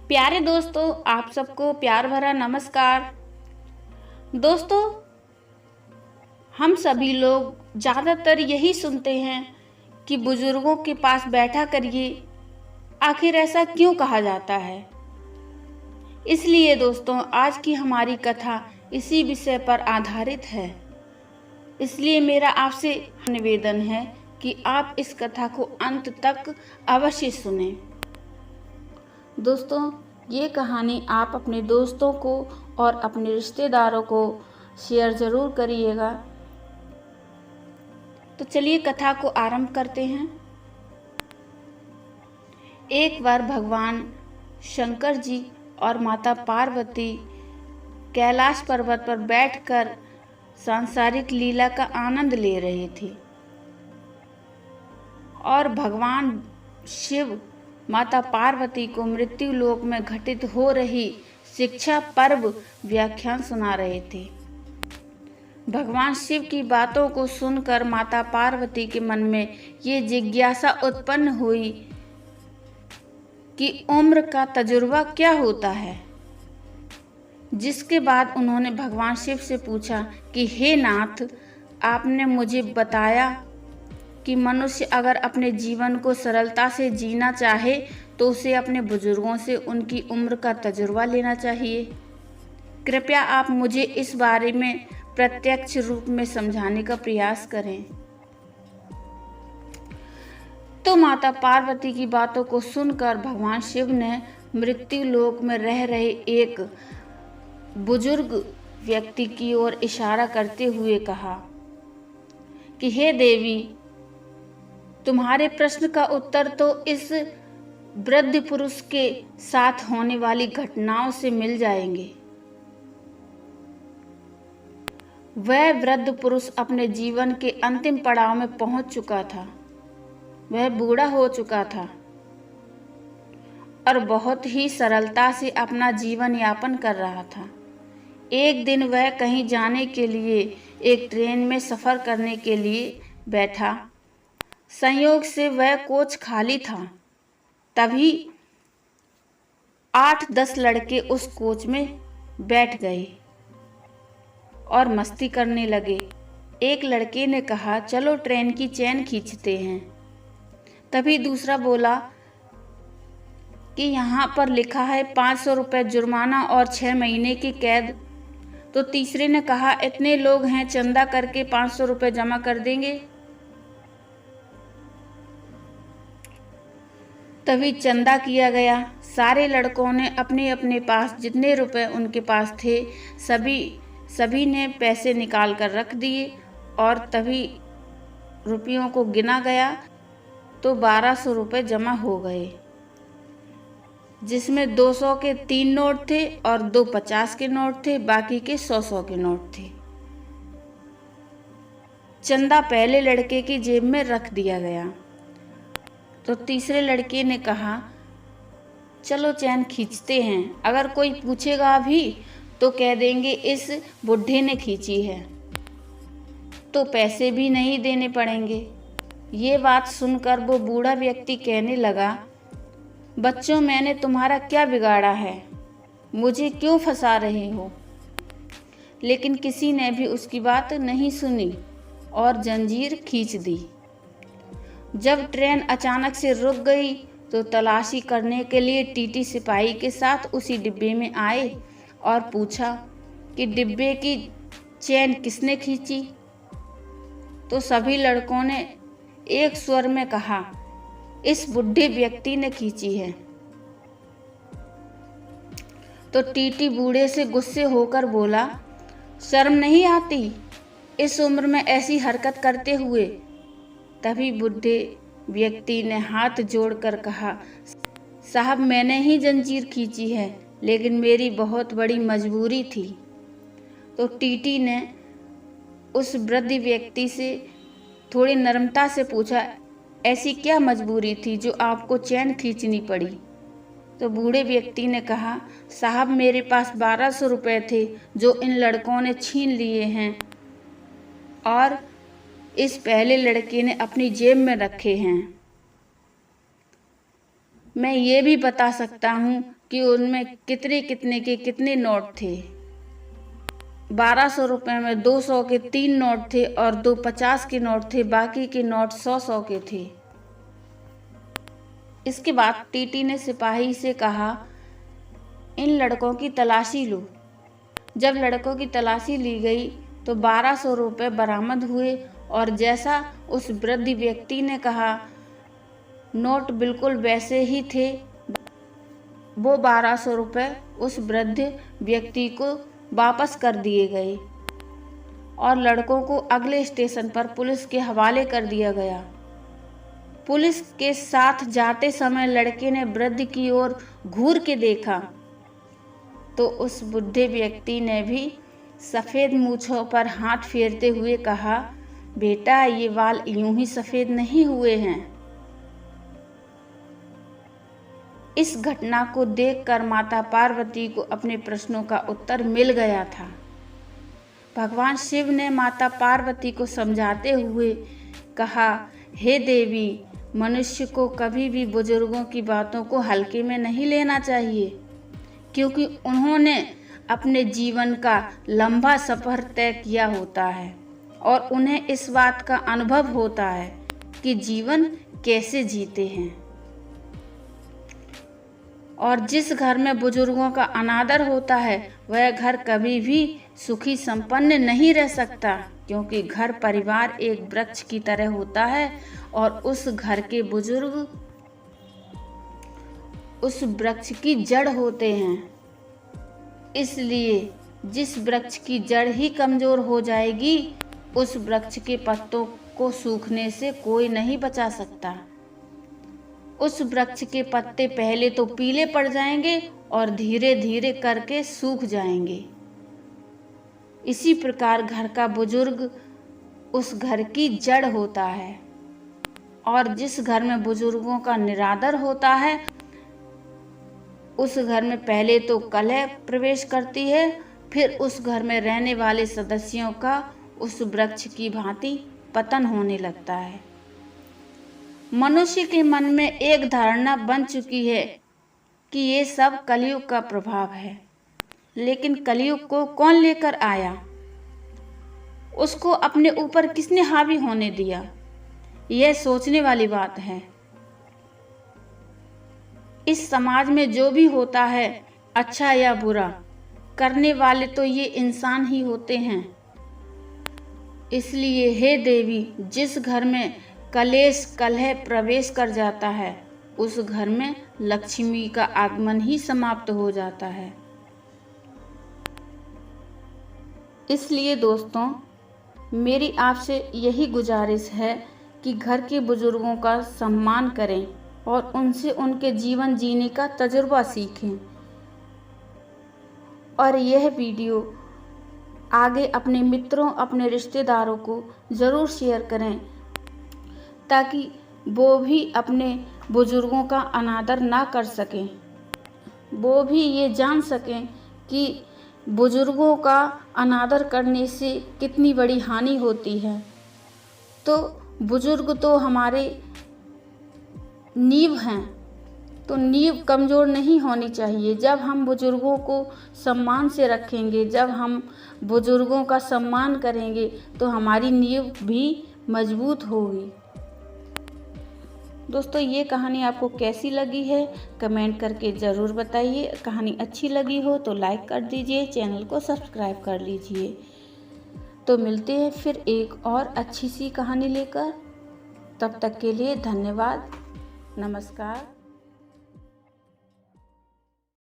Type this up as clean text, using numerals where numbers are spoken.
प्यारे दोस्तों, आप सबको प्यार भरा नमस्कार। दोस्तों, हम सभी लोग ज़्यादातर यही सुनते हैं कि बुजुर्गों के पास बैठा करिए। आखिर ऐसा क्यों कहा जाता है? इसलिए दोस्तों, आज की हमारी कथा इसी विषय पर आधारित है। इसलिए मेरा आपसे निवेदन है कि आप इस कथा को अंत तक अवश्य सुनें। दोस्तों, ये कहानी आप अपने दोस्तों को और अपने रिश्तेदारों को शेयर ज़रूर करिएगा। तो चलिए कथा को आरंभ करते हैं। एक बार भगवान शंकर जी और माता पार्वती कैलाश पर्वत पर बैठकर सांसारिक लीला का आनंद ले रहे थे और भगवान शिव माता पार्वती को मृत्यु लोक में घटित हो रही शिक्षा पर्व व्याख्यान सुना रहे थे। भगवान शिव की बातों को सुनकर माता पार्वती के मन में ये जिज्ञासा उत्पन्न हुई कि उम्र का तजुर्बा क्या होता है। जिसके बाद उन्होंने भगवान शिव से पूछा कि हे नाथ, आपने मुझे बताया कि मनुष्य अगर अपने जीवन को सरलता से जीना चाहे तो उसे अपने बुजुर्गों से उनकी उम्र का तजुर्बा लेना चाहिए। कृपया आप मुझे इस बारे में प्रत्यक्ष रूप में समझाने का प्रयास करें। तो माता पार्वती की बातों को सुनकर भगवान शिव ने मृत्यु लोक में रह रहे एक बुजुर्ग व्यक्ति की ओर इशारा करते हुए कहा कि हे देवी, तुम्हारे प्रश्न का उत्तर तो इस वृद्ध पुरुष के साथ होने वाली घटनाओं से मिल जाएंगे। वह वृद्ध पुरुष अपने जीवन के अंतिम पड़ाव में पहुंच चुका था। वह बूढ़ा हो चुका था और बहुत ही सरलता से अपना जीवन यापन कर रहा था। एक दिन वह कहीं जाने के लिए एक ट्रेन में सफ़र करने के लिए बैठा। संयोग से वह कोच खाली था। तभी 8-10 लड़के उस कोच में बैठ गए और मस्ती करने लगे। एक लड़के ने कहा, चलो ट्रेन की चैन खींचते हैं। तभी दूसरा बोला कि यहाँ पर लिखा है 500 रुपये जुर्माना और 6 महीने की कैद। तो तीसरे ने कहा, इतने लोग हैं, चंदा करके 500 रुपये जमा कर देंगे। तभी चंदा किया गया। सारे लड़कों ने अपने अपने पास जितने रुपए उनके पास थे सभी ने पैसे निकाल कर रख दिए और तभी रुपयों को गिना गया तो 1200 रुपये जमा हो गए, जिसमें 200 के 3 नोट थे और 2 50 के नोट थे, बाकी के 100 के नोट थे। चंदा पहले लड़के की जेब में रख दिया गया। तो तीसरे लड़के ने कहा, चलो चैन खींचते हैं। अगर कोई पूछेगा भी तो कह देंगे इस बुढ़े ने खींची है, तो पैसे भी नहीं देने पड़ेंगे। ये बात सुनकर वो बूढ़ा व्यक्ति कहने लगा, बच्चों, मैंने तुम्हारा क्या बिगाड़ा है? मुझे क्यों फंसा रहे हो? लेकिन किसी ने भी उसकी बात नहीं सुनी और जंजीर खींच दी। जब ट्रेन अचानक से रुक गई तो तलाशी करने के लिए टीटी सिपाही के साथ उसी डिब्बे में आए और पूछा कि डिब्बे की चैन किसने खींची। तो सभी लड़कों ने एक स्वर में कहा, इस बुढ़े व्यक्ति ने खींची है। तो टीटी बूढ़े से गुस्से होकर बोला, शर्म नहीं आती इस उम्र में ऐसी हरकत करते हुए? तभी बुढ़े व्यक्ति ने हाथ जोड़कर कहा, साहब, मैंने ही जंजीर खींची है, लेकिन मेरी बहुत बड़ी मजबूरी थी। तो टीटी ने उस वृद्ध व्यक्ति से थोड़ी नम्रता से पूछा, ऐसी क्या मजबूरी थी जो आपको चैन खींचनी पड़ी? तो बूढ़े व्यक्ति ने कहा, साहब, मेरे पास 1200 रुपये थे जो इन लड़कों ने छीन लिए हैं और इस पहले लड़के ने अपनी जेब में रखे हैं। मैं ये भी बता सकता हूँ कि उनमें कितने के कितने नोट थे। 1200 रुपये में 200 के 3 नोट थे और 2 50 के नोट थे, बाकी के नोट 100 के थे। इसके बाद टीटी ने सिपाही से कहा, इन लड़कों की तलाशी लो। जब लड़कों की तलाशी ली गई तो 1200 रुपये बरामद हुए और जैसा उस वृद्ध व्यक्ति ने कहा, नोट बिल्कुल वैसे ही थे। वो 1200 रुपये उस वृद्ध व्यक्ति को वापस कर दिए गए और लड़कों को अगले स्टेशन पर पुलिस के हवाले कर दिया गया। पुलिस के साथ जाते समय लड़के ने वृद्ध की ओर घूर के देखा तो उस बुढ़े व्यक्ति ने भी सफ़ेद मूंछों पर हाथ फेरते हुए कहा, बेटा ये बाल यूं ही सफ़ेद नहीं हुए हैं। इस घटना को देखकर माता पार्वती को अपने प्रश्नों का उत्तर मिल गया था। भगवान शिव ने माता पार्वती को समझाते हुए कहा, हे देवी, मनुष्य को कभी भी बुजुर्गों की बातों को हल्के में नहीं लेना चाहिए, क्योंकि उन्होंने अपने जीवन का लंबा सफ़र तय किया होता है और उन्हें इस बात का अनुभव होता है कि जीवन कैसे जीते हैं। और जिस घर में बुजुर्गों का अनादर होता है वह घर कभी भी सुखी संपन्न नहीं रह सकता, क्योंकि घर परिवार एक वृक्ष की तरह होता है और उस घर के बुजुर्ग उस वृक्ष की जड़ होते हैं। इसलिए जिस वृक्ष की जड़ ही कमज़ोर हो जाएगी, उस वृक्ष के पत्तों को सूखने से कोई नहीं बचा सकता। उस वृक्ष के पत्ते पहले तो पीले पड़ जाएंगे और धीरे धीरे करके सूख जाएंगे। इसी प्रकार घर का बुजुर्ग उस घर की जड़ होता है और जिस घर में बुजुर्गों का निरादर होता है उस घर में पहले तो कलह प्रवेश करती है, फिर उस घर में रहने वाले सदस्यों का उस वृक्ष की भांति पतन होने लगता है। मनुष्य के मन में एक धारणा बन चुकी है कि ये सब कलयुग का प्रभाव है, लेकिन कलयुग को कौन लेकर आया? उसको अपने ऊपर किसने हावी होने दिया? यह सोचने वाली बात है। इस समाज में जो भी होता है, अच्छा या बुरा, करने वाले तो ये इंसान ही होते हैं। इसलिए हे देवी, जिस घर में कलेश कलह प्रवेश कर जाता है उस घर में लक्ष्मी का आगमन ही समाप्त हो जाता है। इसलिए दोस्तों, मेरी आपसे यही गुजारिश है कि घर के बुजुर्गों का सम्मान करें और उनसे उनके जीवन जीने का तजुर्बा सीखें। और यह वीडियो आगे अपने मित्रों, अपने रिश्तेदारों को ज़रूर शेयर करें ताकि वो भी अपने बुजुर्गों का अनादर ना कर सकें। वो भी ये जान सकें कि बुजुर्गों का अनादर करने से कितनी बड़ी हानि होती है। तो बुजुर्ग तो हमारे नींव हैं, तो नींव कमज़ोर नहीं होनी चाहिए। जब हम बुजुर्गों को सम्मान से रखेंगे, जब हम बुजुर्गों का सम्मान करेंगे तो हमारी नींव भी मजबूत होगी। दोस्तों, ये कहानी आपको कैसी लगी है कमेंट करके ज़रूर बताइए। कहानी अच्छी लगी हो तो लाइक कर दीजिए, चैनल को सब्सक्राइब कर लीजिए। तो मिलते हैं फिर एक और अच्छी सी कहानी लेकर। तब तक के लिए धन्यवाद। नमस्कार।